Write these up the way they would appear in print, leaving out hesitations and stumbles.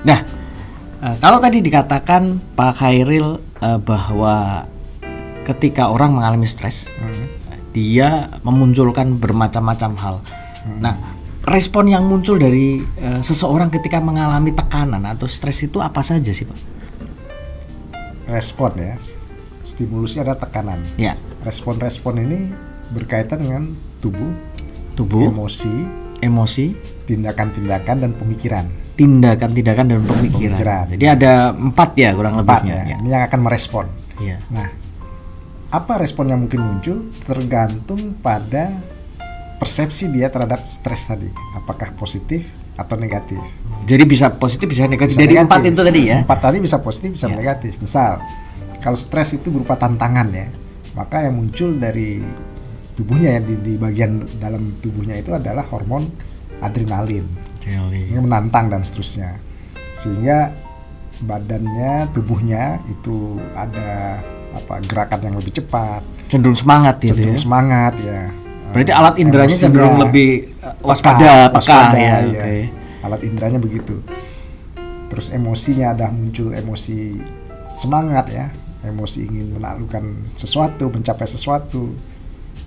Nah, kalau tadi dikatakan Pak Khairil bahwa ketika orang mengalami stres, dia memunculkan bermacam-macam hal. Nah, respon yang muncul dari seseorang ketika mengalami tekanan atau stres itu apa saja sih, Pak? Respon ya, stimulusnya ada tekanan. Ya. Respon-respon ini berkaitan dengan tubuh, emosi, tindakan-tindakan dan pemikiran. Tindakan-tindakan dan pemikiran. Jadi ada 4 ya kurang lebihnya. Ya. Ini yang akan merespon. Ya. Nah, apa respon yang mungkin muncul tergantung pada persepsi dia terhadap stres tadi. Apakah positif atau negatif? Jadi bisa positif, bisa negatif. Jadi negatif. 4 itu tadi ya. 4 tadi bisa positif, bisa negatif. Misal, kalau stres itu berupa tantangan ya, maka yang muncul dari tubuhnya di bagian dalam tubuhnya itu adalah hormon adrenalin. Ini menantang dan seterusnya. Sehingga badannya, tubuhnya itu ada gerakan yang lebih cepat, cenderung semangat gitu. Cenderung semangat ya. Berarti alat inderanya cenderung lebih waspada ya. Okay. Alat inderanya begitu. Terus emosinya ada muncul emosi semangat ya, emosi ingin menaklukkan sesuatu, mencapai sesuatu.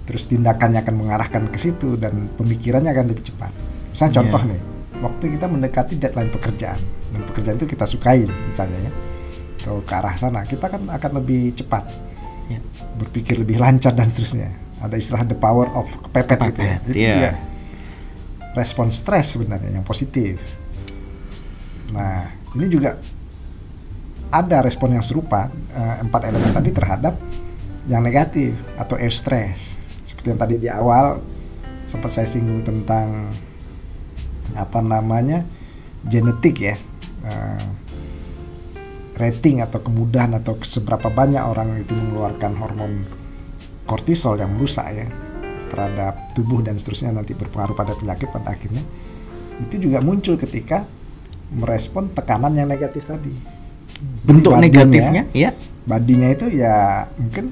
Terus tindakannya akan mengarahkan ke situ dan pemikirannya akan lebih cepat. Misalnya contoh nih, waktu kita mendekati deadline pekerjaan dan pekerjaan itu kita sukai misalnya ya, kalau ke arah sana kita kan akan lebih cepat berpikir, lebih lancar dan seterusnya. Ada istilah the power of kepepet gitu ya. Itu juga respon stres sebenarnya yang positif. Nah, ini juga ada respon yang serupa 4 elemen tadi terhadap yang negatif atau eustress. Seperti yang tadi di awal sempat saya singgung tentang genetik ya, rating atau kemudahan atau seberapa banyak orang itu mengeluarkan hormon kortisol yang merusak ya terhadap tubuh dan seterusnya, nanti berpengaruh pada penyakit pada akhirnya. Itu juga muncul ketika merespon tekanan yang negatif tadi. Bentuk negatifnya ya, badinya itu ya mungkin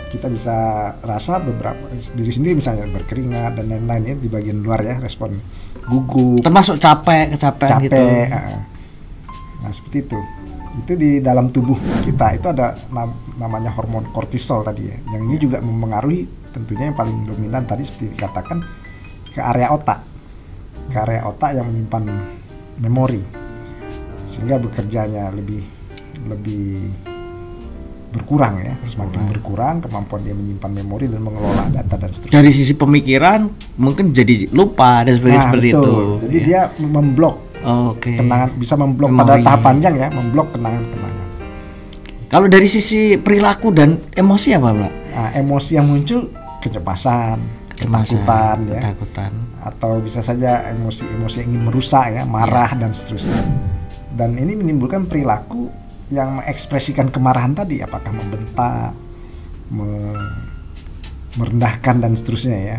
kita bisa rasa beberapa diri sendiri misalnya berkeringat dan lain-lain ya di bagian luar ya, respon gugup, termasuk kecapean gitu. Nah, seperti itu. Itu di dalam tubuh kita itu ada namanya hormon kortisol tadi ya. Yang ini juga mempengaruhi tentunya yang paling dominan tadi seperti dikatakan ke area otak. Ke area otak yang menyimpan memori. Sehingga bekerjanya lebih berkurang ya. Semakin berkurang kemampuan dia menyimpan memori dan mengelola data dan seterusnya. Dari sisi pemikiran mungkin jadi lupa dan seperti itu. Jadi dia memblok. Kenangan, bisa memblok pada tahap panjang ya, memblok kenangan-kenangan. Kalau dari sisi perilaku dan emosi apa, Pak? Nah, emosi yang muncul kecemasan, ketakutan ya, atau bisa saja emosi ingin merusak ya, marah dan seterusnya. Dan ini menimbulkan perilaku yang mengekspresikan kemarahan tadi, apakah membentak, merendahkan dan seterusnya ya,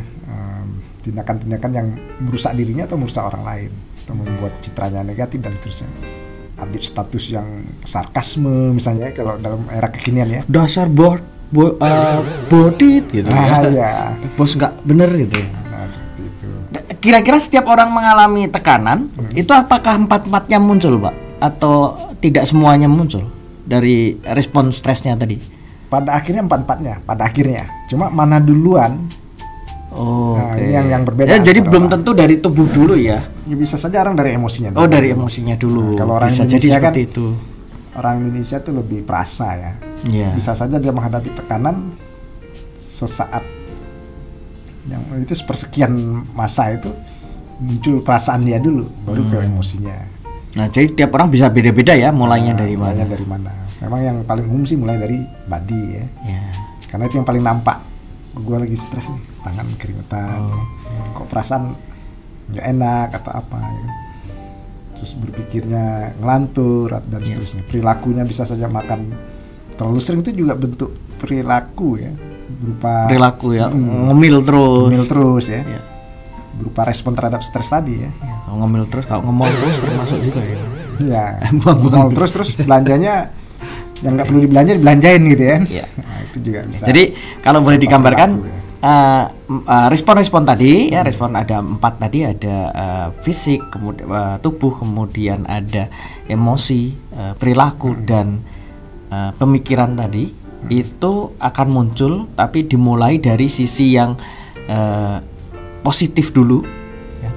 tindakan-tindakan yang merusak dirinya atau merusak orang lain, atau membuat citranya negatif dan seterusnya. Update status yang sarkasme misalnya kalau dalam era kekinian ya. Dasar bodit gitu ya. Bos nggak bener gitu. Nah, seperti itu. Kira-kira setiap orang mengalami tekanan, itu apakah 4-4-nya muncul, Pak? Atau tidak semuanya muncul dari respon stresnya tadi? Pada akhirnya 4-4-nya, pada akhirnya. Cuma mana duluan? Ini yang berbeda. Jadi belum tentu dari tubuh dulu ya. Bisa saja orang dari emosinya dulu. Dari emosinya dulu. Kalau orang bisa Indonesia jadi kan seperti itu. Orang Indonesia tuh lebih perasa ya. Bisa saja dia menghadapi tekanan sesaat yang itu sepersekian masa itu muncul perasaan dia dulu, baru ke emosinya. Nah, jadi tiap orang bisa beda-beda ya mulainya dari mana. Memang yang paling umum sih mulai dari body ya. Karena itu yang paling nampak. Gue lagi stres nih, tangan keringetan, kok perasaan nggak enak atau apa ya. Terus berpikirnya ngelantur dan seterusnya. Perilakunya bisa saja makan terlalu sering, itu juga bentuk perilaku ya, berupa perilaku ya, ngemil terus ya. Berupa respon terhadap stres tadi ya. Kalau ngemil terus, kalau ngemol terus termasuk juga ya. Ya, ngemol terus belanjanya yang nggak perlu dibelanjain gitu ya. Iya. Nah, itu juga bisa. Jadi kalau boleh digambarkan respon-respon tadi ya, respon ada 4 tadi, ada fisik, kemudian tubuh, kemudian ada emosi, perilaku dan pemikiran tadi itu akan muncul, tapi dimulai dari sisi yang positif dulu ya.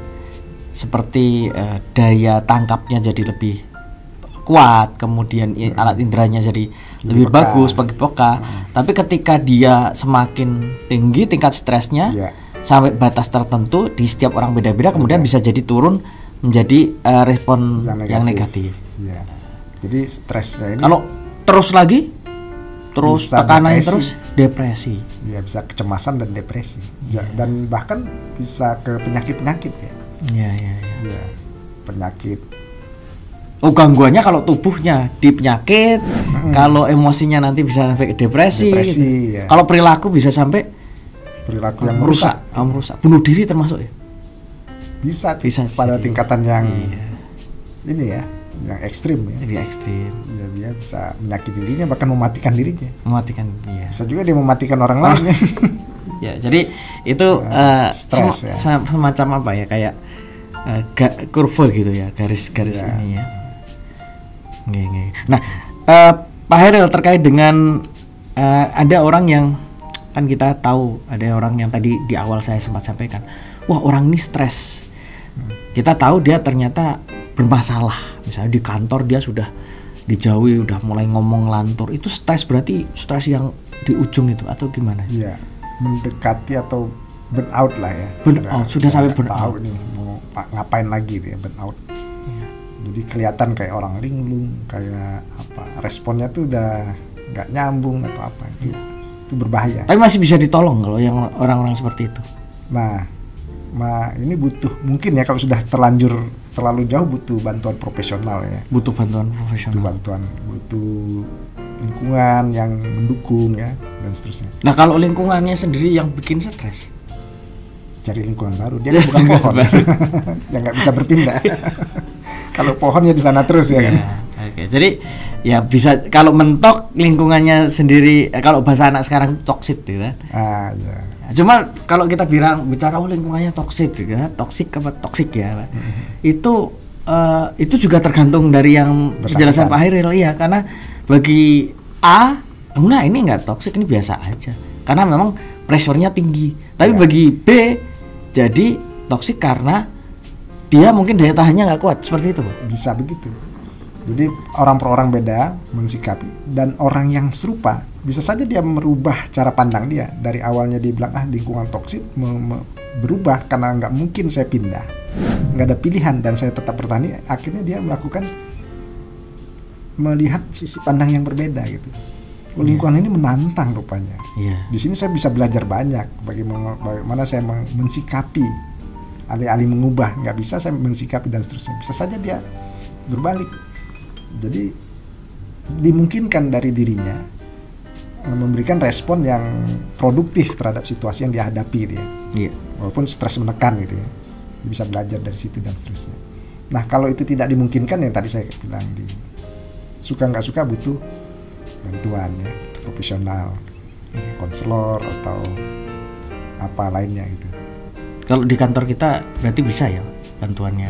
Seperti daya tangkapnya jadi lebih kuat, kemudian alat inderanya jadi lebih bagus, bagi peka. Tapi ketika dia semakin tinggi tingkat stresnya sampai batas tertentu, di setiap orang beda-beda, kemudian bisa jadi turun menjadi respon yang negatif. Ya. Jadi stresnya ini kalau terus lagi terus tekanannya terus depresi. Ya, bisa kecemasan dan depresi. Ya, dan bahkan bisa ke penyakit-penyakit ya. Iya. Ya, penyakit. Oh, gangguannya kalau tubuhnya di penyakit, kalau emosinya nanti bisa sampai depresi gitu. Ya. Kalau perilaku bisa sampai perilaku yang merusak. Bunuh diri termasuk ya? Bisa pada jadi, tingkatan yang ini ya, yang ekstrim ya. Jadi ekstrim. Ya, dia bisa menyakiti dirinya, bahkan mematikan dirinya. Bisa juga dia mematikan orang lain. Ya, jadi itu stres ya. Semacam apa ya, kayak kurva gitu ya, garis-garis ini ya. Nah, Pak Hairil, terkait dengan ada orang yang kan kita tahu, ada orang yang tadi di awal saya sempat sampaikan, wah orang ini stres. Kita tahu dia ternyata bermasalah, misalnya di kantor dia sudah dijauhi, udah mulai ngomong lantur, itu stres, berarti stres yang di ujung itu atau gimana? Iya, mendekati atau burnout lah ya. Burnout, sudah sampai burnout. Tahu nih mau ngapain lagi dia burnout. Jadi kelihatan kayak orang linglung, kayak apa, responnya tuh udah nggak nyambung atau apa, itu berbahaya. Tapi masih bisa ditolong kalau yang orang-orang seperti itu. Nah, ini butuh, mungkin ya kalau sudah terlalu jauh, butuh bantuan profesional ya. Butuh bantuan profesional. Butuh lingkungan yang mendukung ya, dan seterusnya. Nah, kalau lingkungannya sendiri yang bikin stres, cari lingkungan baru. Dia bukan pohon yang nggak bisa berpindah. Kalau pohonnya di sana terus ya kan. Oke. Jadi ya bisa, kalau mentok lingkungannya sendiri, kalau bahasa anak sekarang toksik gitu kan. Ya. Cuma kalau kita bicara lingkungannya toksik gitu kan, toksik ya. Itu juga tergantung dari yang penjelasan Pak Hairil ya, karena bagi A ini enggak toksik, ini biasa aja. Karena memang pressure-nya tinggi. Tapi bagi B jadi toksik karena dia mungkin daya tahannya nggak kuat, seperti itu, Pak. Bisa begitu. Jadi orang per orang beda mensikapi, dan orang yang serupa bisa saja dia merubah cara pandang dia. Dari awalnya dia bilang lingkungan toksik, berubah karena nggak mungkin saya pindah, nggak ada pilihan dan saya tetap bertani. Akhirnya dia melihat sisi pandang yang berbeda gitu. Lingkungan ini menantang rupanya. Di sini saya bisa belajar banyak bagaimana saya mensikapi. Alih-alih mengubah, nggak bisa saya mensikapi dan seterusnya. Bisa saja dia berbalik. Jadi dimungkinkan dari dirinya memberikan respon yang produktif terhadap situasi yang dihadapi dia. Walaupun stres menekan gitu ya. Dia bisa belajar dari situ dan seterusnya. Nah, kalau itu tidak dimungkinkan, yang tadi saya bilang, suka nggak suka butuh bantuan ya, profesional, konselor atau apa lainnya gitu. Kalau di kantor kita berarti bisa ya bantuannya?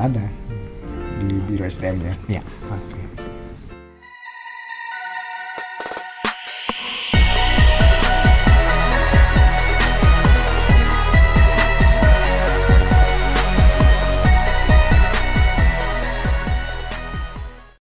Ada di Biro SDM ya. Oke.